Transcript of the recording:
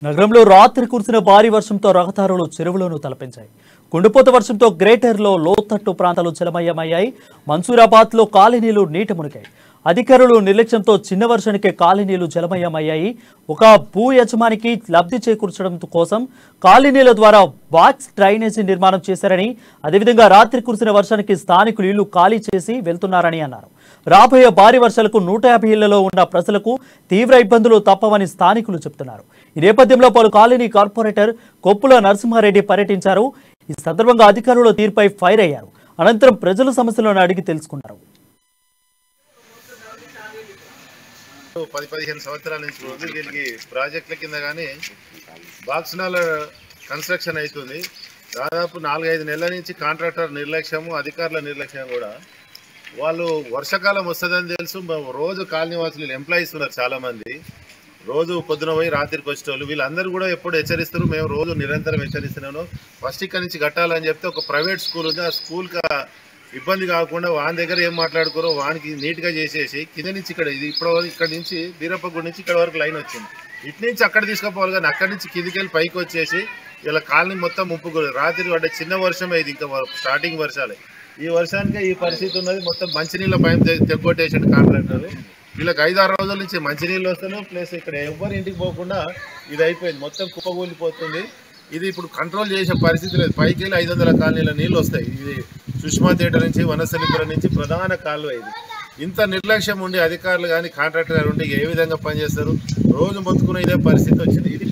నగరంలో రాత్రి కురిసిన భారీ వర్షంతో రహదారులు చెరువులను తలపించాయి. కుండపోత వర్షంతో గ్రేటర్లో లోతట్టు ప్రాంతాలు జలమయమయ్యాయి. మన్సూరాబాద్లో కాలనీలు నీట మునిగాయి. అధికారులు నిర్లక్ష్యంతో చిన్న వర్షానికే కాలనీలు జలమయమయ్యాయి. ఒక భూ యజమానికి లబ్ధి చేకూర్చడం కోసం కాలనీల ద్వారా బాక్స్ డ్రైనేజీ నిర్మాణం చేశారని, అదేవిధంగా రాత్రి కురిసిన వర్షానికి స్థానికులు ఇళ్లు ఖాళీ చేసి వెళ్తున్నారని అన్నారు. రాబోయే భారీ వర్షాలకు 150 ఇళ్లలో ఉన్న ప్రజలకు తీవ్ర ఇబ్బందులు తప్పవని స్థానికులు చెబుతున్నారు. ఈ నేపథ్యంలో పలు కాలనీ కార్పొరేటర్ కొప్పుల నరసింహారెడ్డి పర్యటించారు. ఈ సందర్భంగా అధికారుల తీరుపై ఫైర్ అయ్యారు. అనంతరం ప్రజల సమస్యలను అడిగి తెలుసుకున్నారు. 10-15 సంవత్సరాల నుంచి ఉంది. దీనికి ప్రాజెక్టుల కింద కానీ బాక్స్నాల కన్స్ట్రక్షన్ అవుతుంది. దాదాపు 4-5 నెలల నుంచి కాంట్రాక్టర్ నిర్లక్ష్యము, అధికారుల నిర్లక్ష్యం కూడా. వాళ్ళు వర్షాకాలం వస్తుందని తెలుసు. రోజు కాలనీ వాసులు ఎంప్లాయీస్ ఉన్నారు చాలామంది. రోజు పొద్దున పోయి రాత్రికి వచ్చేటోళ్ళు. వీళ్ళందరూ కూడా ఎప్పుడు హెచ్చరిస్తారు. మేము రోజు నిరంతరం హెచ్చరిస్తున్నాను. ఫస్ట్ ఇక్కడ నుంచి కట్టాలని చెప్తే ఒక ప్రైవేట్ స్కూల్ ఉంది. ఆ స్కూల్కి ఇబ్బంది కాకుండా వాని దగ్గర ఏం మాట్లాడుకోరో వానికి నీట్గా చేసేసి కింద నుంచి ఇక్కడ ఇది ఇప్పుడు ఇక్కడ నుంచి బీరప్పగూడ నుంచి ఇక్కడ వరకు లైన్ వచ్చింది. ఇటు నుంచి అక్కడ తీసుకుపోవాలి కానీ అక్కడి నుంచి కిందికి వెళ్ళి పైకి వచ్చేసి ఇలా కాలనీ మొత్తం ముప్పు. రాత్రి పడ్డ చిన్న వర్షమే ఇది, ఇంకా స్టార్టింగ్ వర్షాలే. ఈ వర్షానికే ఈ పరిస్థితి ఉన్నది. మొత్తం మంచినీళ్ళ పైన తెగ్గొట్టేసాడు కాంట్రాక్టర్. వీళ్ళకి 5-6 రోజుల నుంచి మంచినీళ్ళు వస్తాను, ప్లస్ ఇక్కడ ఎవ్వరు ఇంటికి పోకుండా ఇది అయిపోయింది. మొత్తం కుప్పగూలిపోతుంది. ఇది ఇప్పుడు కంట్రోల్ చేసే పరిస్థితి లేదు. పైకి వెళ్ళి 500 కాలనీల నీళ్ళు వస్తాయి. ఇది సుష్మా థియేటర్ నుంచి వనస్థలిపురం నుంచి ప్రధాన కాలువ ఇది. ఇంత నిర్లక్ష్యం ఉండి అధికారులు కానీ కాంట్రాక్టర్ గారు ఉండి ఏ విధంగా పనిచేస్తారు? రోజు మొత్తుకున్న ఇదే పరిస్థితి వచ్చింది. ఇది